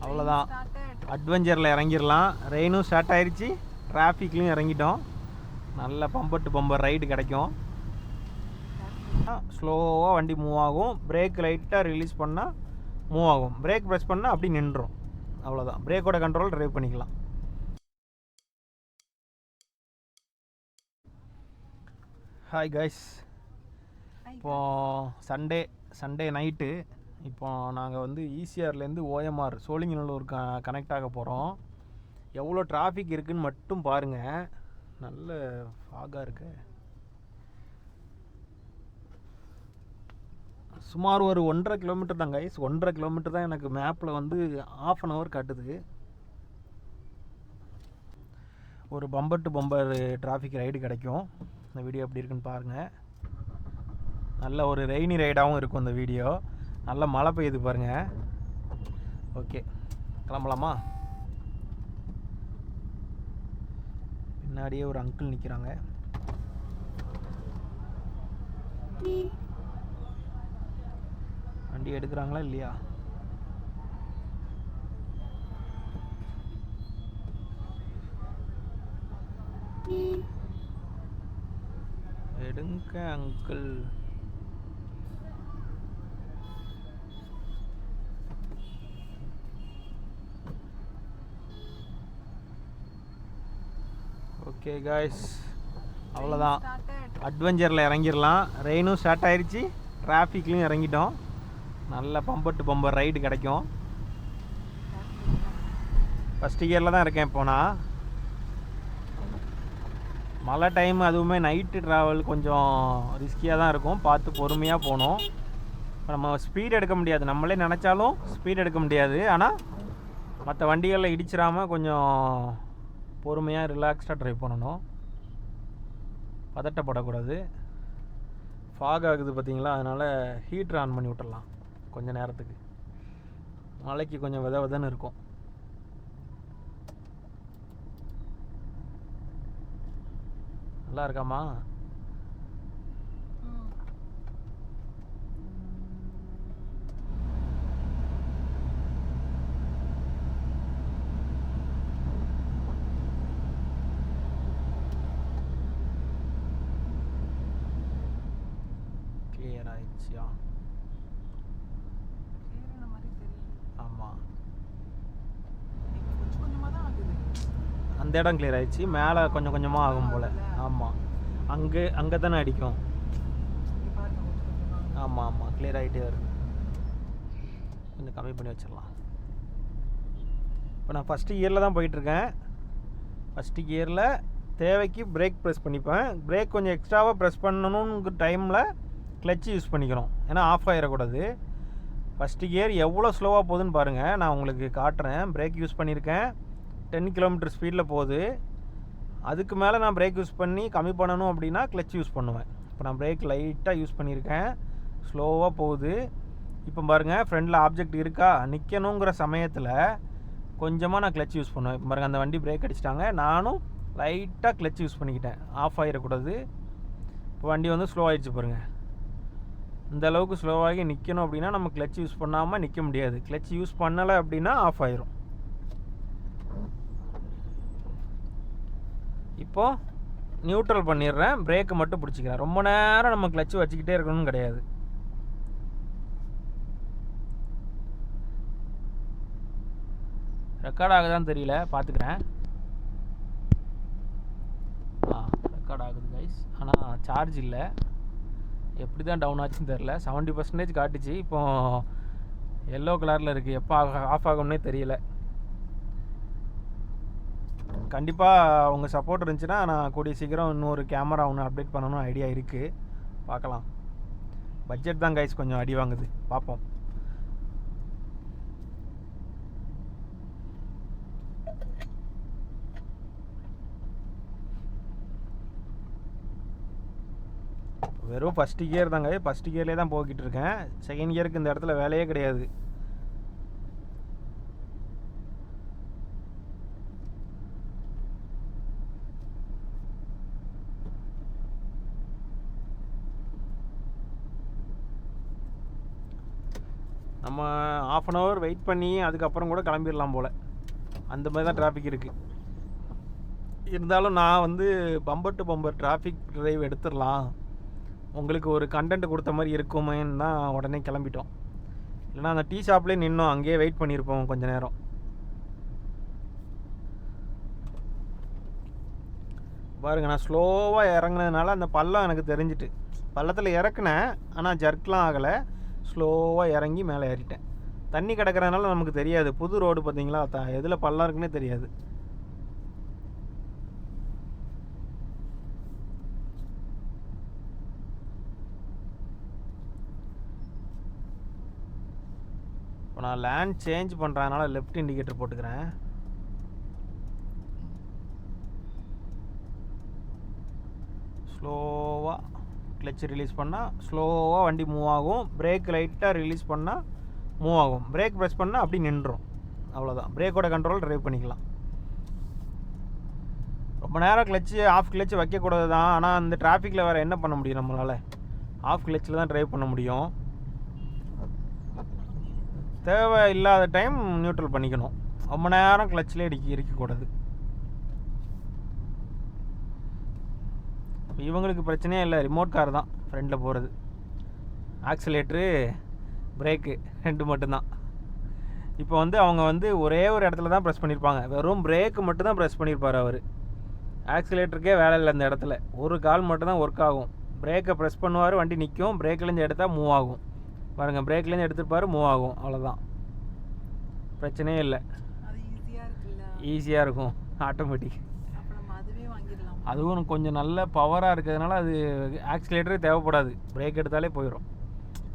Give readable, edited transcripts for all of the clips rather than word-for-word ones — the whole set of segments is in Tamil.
அவ்வளோதான், அட்வென்ச்சரில் இறங்கிடலாம். ரெயினும் ஸ்டார்ட் ஆயிடுச்சு, டிராஃபிக்லையும் இறங்கிட்டோம். நல்ல பம்பர் டு பம்பர் ரைடு கிடைக்கும். ஸ்லோவாக வண்டி மூவ் ஆகும். பிரேக் லைட்டாக ரிலீஸ் பண்ணால் மூவ் ஆகும். பிரேக் ப்ரெஸ் பண்ணால் அப்படி நின்றும். அவ்வளோதான், பிரேக்கோட கண்ட்ரோல் ட்ரைவ் பண்ணிக்கலாம். ஹாய் கைஸ், இப்போது சண்டே நைட்டு. இப்போ நாங்கள் வந்து ஈசிஆர்லேருந்து ஓஎம்ஆர் சோழிங்கநல்லூர் கனெக்ட் ஆக போகிறோம். எவ்வளோ டிராஃபிக் இருக்குதுன்னு மட்டும் பாருங்கள். நல்ல ஃபாகாக இருக்கு. சுமார் ஒரு 1.5 கிலோமீட்டர் தான் கைஸ். 1.5 கிலோமீட்டர் தான் எனக்கு மேப்பில் வந்து 1/2 hour காட்டுது. ஒரு bumper to bumper traffic ride கிடைக்கும். இந்த வீடியோ எப்படி இருக்குன்னு பாருங்கள். நல்ல ஒரு ரெய்னி ரைடாகவும் இருக்கும் இந்த வீடியோ. நல்ல மழை பெய்யுது பாருங்கள். ஓகே, கிளம்பலாமா? பின்னாடியே ஒரு அங்கிள் நிற்கிறாங்க. வண்டி எடுக்கிறாங்களா இல்லையா? எடுங்க அங்கிள். ஓகே காய்ஸ், அவ்வளோதான், அட்வென்ச்சரில் இறங்கிடலாம். ரெயினும் ஸ்டார்ட் ஆயிடுச்சு, டிராஃபிக்லையும் இறங்கிட்டோம். நல்ல பம்பர் டு பம்பர் ரைடு கிடைக்கும். ஃபஸ்ட்டு கியரில் தான் இருக்கேன் இப்போ நான். மழை டைம், அதுவுமே நைட்டு ட்ராவல் கொஞ்சம் ரிஸ்கியாக தான் இருக்கும். பார்த்து பொறுமையாக போகணும். இப்போ நம்ம ஸ்பீட் எடுக்க முடியாது, நம்மளே நினச்சாலும் ஸ்பீட் எடுக்க முடியாது. ஆனால் மற்ற வண்டிகளில் இடிச்சிடாமல் கொஞ்சம் பொறுமையாக ரிலாக்ஸ்டாக ட்ரைவ் பண்ணணும். பதட்டப்படக்கூடாது. ஃபாக் ஆகுது பார்த்தீங்களா, அதனால் ஹீட்ரு ஆன் பண்ணி விட்டுடலாம் கொஞ்சம் நேரத்துக்கு. மழைக்கு கொஞ்சம் விதன்னு இருக்கும். நல்லா இருக்காமா? கிளியர் ஆயிடுச்சியா? ஆமாம், அந்த இடம் கிளியர் ஆயிடுச்சு. மேலே கொஞ்சம் கொஞ்சமாக ஆகும் போல். ஆமாம், அங்கே தானே அடிக்கும். ஆமாம், கிளியர் ஆகிட்டே வருது. கொஞ்சம் கம்மி பண்ணி வச்சிடலாம். இப்போ நான் ஃபஸ்ட்டு கியரில் தான் போயிட்டுருக்கேன். ஃபஸ்ட்டு கியரில் தேவைக்கு பிரேக் ப்ரெஸ் பண்ணிப்பேன். பிரேக் கொஞ்சம் எக்ஸ்ட்ராவாக ப்ரெஸ் பண்ணணுங்கிற டைமில் கிளட்ச் யூஸ் பண்ணிக்கிறோம், ஏன்னா ஆஃப் ஆகிடக்கூடாது. ஃபஸ்ட்டு கியர் எவ்வளோ ஸ்லோவாக போகுதுன்னு பாருங்கள், நான் உங்களுக்கு காட்டுறேன். பிரேக் யூஸ் பண்ணியிருக்கேன், 10 கிலோமீட்டர் ஸ்பீடில் போகுது. அதுக்கு மேலே நான் பிரேக் யூஸ் பண்ணி கம்மி பண்ணணும் அப்படின்னா கிளட்ச் யூஸ் பண்ணுவேன். இப்போ நான் பிரேக் லைட்டாக யூஸ் பண்ணியிருக்கேன், ஸ்லோவாக போகுது. இப்போ பாருங்கள், ஃப்ரண்டில் ஆப்ஜெக்ட் இருக்கா, நிற்கணுங்கிற சமயத்தில் கொஞ்சமாக நான் கிளட்ச் யூஸ் பண்ணுவேன். இப்போ பாருங்கள், அந்த வண்டி பிரேக் அடிச்சிட்டாங்க, நானும் லைட்டாக கிளட்ச் யூஸ் பண்ணிக்கிட்டேன், ஆஃப் ஆகிடக்கூடாது. இப்போ வண்டி வந்து ஸ்லோ ஆகிடுச்சு பாருங்கள். இந்த அளவுக்கு ஸ்லோவாகி நிற்கணும் அப்படின்னா நம்ம கிளட்ச் யூஸ் பண்ணாமல் நிற்க முடியாது. கிளட்ச் யூஸ் பண்ணலை அப்படின்னா ஆஃப் ஆயிரும். இப்போது நியூட்ரல் பண்ணிடுறேன், பிரேக்கை மட்டும் பிடிச்சிக்கிறேன். ரொம்ப நேரம் நம்ம கிளட்ச் வச்சுக்கிட்டே இருக்கணும்னு கிடையாது. ரெக்கார்ட் ஆகுதான்னு தெரியல, பார்த்துக்கிறேன். ரெக்கார்ட் ஆகுது கைஸ், ஆனால் சார்ஜ் இல்லை. எப்படி தான் டவுன் ஆச்சுன்னு தெரில. 70% காட்டுச்சு. இப்போது எல்லோ கலரில் இருக்குது. எப்போ ஆஃப் ஆகும்னே தெரியல. கண்டிப்பாக உங்கள் சப்போர்ட் இருந்துச்சுன்னா நான் கூடிய சீக்கிரம் இன்னொரு கேமரா ஒன்று அப்டேட் பண்ணணும் ஐடியா இருக்குது. பார்க்கலாம். பட்ஜெட் தான் கைஸ் கொஞ்சம் அடி வாங்குது, பார்ப்போம். வெறும் ஃபஸ்ட்டு கியர் தாங்க, ஃபஸ்ட்டு கியர்லேயே தான் போய்கிட்டு இருக்கேன். செகண்ட் கியருக்கு இந்த இடத்துல வேலையே கிடையாது. நம்ம ½ அன் ஹவர் வெயிட் பண்ணி அதுக்கப்புறம் கூட கிளம்பிடலாம் போல். அந்த மாதிரி தான் டிராஃபிக் இருக்குது. இருந்தாலும் நான் வந்து bumper to bumper traffic drive எடுத்துடலாம், உங்களுக்கு ஒரு கண்டென்ட் கொடுத்த மாதிரி இருக்குமேன்னு தான் உடனே கிளம்பிட்டோம். இல்லைனா அந்த டீ ஷாப்லேயே நின்னோம், அங்கேயே வெயிட் பண்ணியிருப்போம் கொஞ்சம் நேரம். பாருங்கள், நான் ஸ்லோவாக இறங்குனதுனால அந்த பள்ளம் எனக்கு தெரிஞ்சிட்டு. பள்ளத்தில் இறக்குனேன், ஆனால் ஜர்க்லாம் ஆகலை. ஸ்லோவாக இறங்கி மேலே ஏறிட்டேன். தண்ணி கிடக்கிறதுனால நமக்கு தெரியாது. புது ரோடு பார்த்தீங்களா, எதில் பள்ளம் இருக்குன்னே தெரியாது. இப்போ நான் லேண்ட் சேஞ்ச் பண்ணுறதுனால லெஃப்ட் இண்டிகேட்டர் போட்டுக்கிறேன். ஸ்லோவாக கிளச் ரிலீஸ் பண்ணால் ஸ்லோவாக வண்டி மூவ் ஆகும். பிரேக் லைட்டாக ரிலீஸ் பண்ணால் மூவ் ஆகும். பிரேக் ப்ரெஸ் பண்ணால் அப்படி நின்றும். அவ்வளோதான், பிரேக்கோட கண்ட்ரோல் ட்ரைவ் பண்ணிக்கலாம். ரொம்ப நேரம் கிளச்சு ஆஃப் கிளச்சு வைக்கக்கூடாது தான். ஆனால் அந்த டிராஃபிக்கில் வேறு என்ன பண்ண முடியும் நம்மளால்? ஆஃப் கிளச்சில் தான் ட்ரைவ் பண்ண முடியும். தேவை இல்லாத டைம் நியூட்ரல் பண்ணிக்கணும். ரொம்ப நேரம் கிளச்சிலே இருக்கக்கூடாது. இவங்களுக்கு பிரச்சனையே இல்லை, ரிமோட் கார் தான் ஃப்ரெண்டில் போகிறது. ஆக்சிலேட்ரு பிரேக்கு 2 மட்டும்தான். இப்போ வந்து அவங்க வந்து ஒரே ஒரு இடத்துல தான் ப்ரெஸ் பண்ணியிருப்பாங்க. வெறும் பிரேக்கு மட்டும் தான் ப்ரெஸ் பண்ணியிருப்பார் அவர். ஆக்சிலேட்டருக்கே வேலை இல்லை அந்த இடத்துல. ஒரு கால் மட்டும் தான் ஒர்க் ஆகும். பிரேக்கை ப்ரெஸ் பண்ணுவார், வண்டி நிற்கும். பிரேக்லேருந்து எடுத்தால் மூவ் ஆகும். பாருங்கள், பிரேக்லேருந்து எடுத்துருப்பார், மூவ் ஆகும். அவ்வளோதான், பிரச்சனையே இல்லை. ஈஸியாக இருக்கும் ஆட்டோமேட்டிக். அதுவும் கொஞ்சம் நல்ல பவராக இருக்கிறதுனால அது ஆக்சிலேட்டரே தேவைப்படாது, பிரேக் எடுத்தாலே போயிடும்.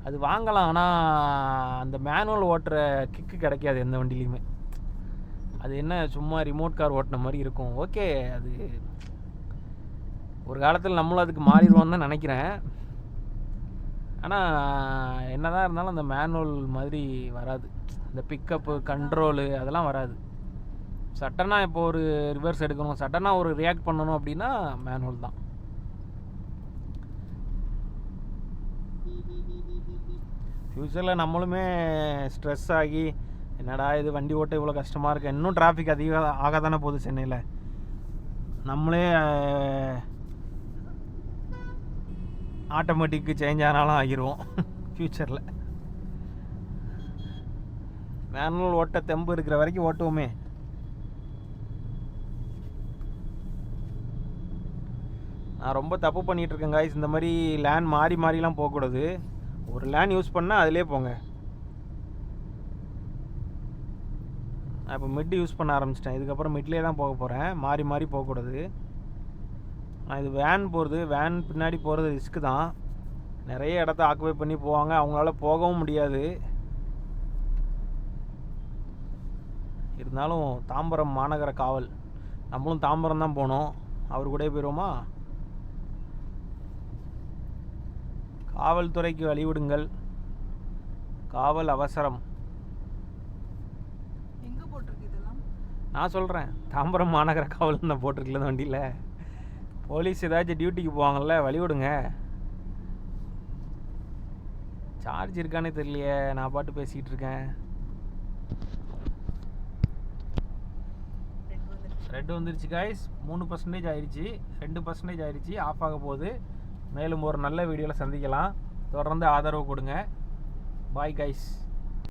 அது வாங்கலாம், ஆனால் அந்த மேனுவல் ஓட்டுற கிக்கு கிடைக்காது எந்த வண்டிலையுமே. அது என்ன சும்மா ரிமோட் கார் ஓட்டின மாதிரி இருக்கும். ஓகே, அது ஒரு காலத்தில் நம்மளும் அதுக்கு மாறிடுவோம்னு தான் நினைக்கிறேன். ஆனால் என்ன தான் இருந்தாலும் அந்த மேனுவல் மாதிரி வராது. இந்த பிக்கப்பு கண்ட்ரோலு அதெல்லாம் வராது. சட்டனாக இப்போ ஒரு ரிவர்ஸ் எடுக்கணும், சட்டனாக ஒரு ரியாக்ட் பண்ணணும் அப்படின்னா மேனுவல் தான். ஃப்யூச்சரில் நம்மளுமே ஸ்ட்ரெஸ் ஆகி என்னடா இது வண்டி ஓட்ட இவ்வளோ கஷ்டமாக இருக்குது, இன்னும் டிராஃபிக் அதிகம் ஆக தானே போகுது சென்னையில், நம்மளே ஆட்டோமேட்டிக்கு சேஞ்ச் ஆனாலும் ஆகிடுவோம் ஃப்யூச்சரில். மேனுவல் ஓட்ட தெம்பு இருக்கிற வரைக்கும் ஓட்டுவோமே. நான் ரொம்ப தப்பு பண்ணிகிட்ருக்கேன் காய்ஸ். இந்த மாதிரி லேன் மாறிலாம் போகக்கூடாது. ஒரு லேன் யூஸ் பண்ணால் அதிலே போங்க. நான் இப்போ மிட் யூஸ் பண்ண ஆரம்பிச்சிட்டேன். இதுக்கப்புறம் மிட்லேயே தான் போக போகிறேன். மாறி போகக்கூடாது. நான் இது வேன் போகிறது, வேன் பின்னாடி போகிறது ரிஸ்க்கு தான். நிறைய இடத்த ஆக்குபை பண்ணி போவாங்க, அவங்களால போகவும் முடியாது. இருந்தாலும் தாம்பரம் மாநகர காவல், நம்மளும் தாம்பரம் தான் போனோம். அவர் கூட போயிடுவோமா? காவல்துறைக்கு வழிவிடுங்கள், காவல் அவசரம். எங்கே போட்டிருக்கு இதெல்லாம்? நான் சொல்கிறேன், தாம்பரம் மாநகர காவல் தான் போட்டிருக்கல இந்த வண்டியில். போலீஸ் ஏதாச்சும் டியூட்டிக்கு போவாங்கள்ல, வழிவிடுங்க. சார்ஜ் இருக்கானே தெரியலையே, நான் பாட்டு பேசிகிட்டு இருக்கேன். ரெட் வந்துருச்சு காய்ஸ். 3% ஆயிடுச்சு, 2% ஆயிடுச்சு. ஆஃப் ஆக போகுது. மேலும் ஒரு நல்ல வீடியோவில் சந்திக்கலாம். தொடர்ந்து ஆதரவு கொடுங்க. Bye guys.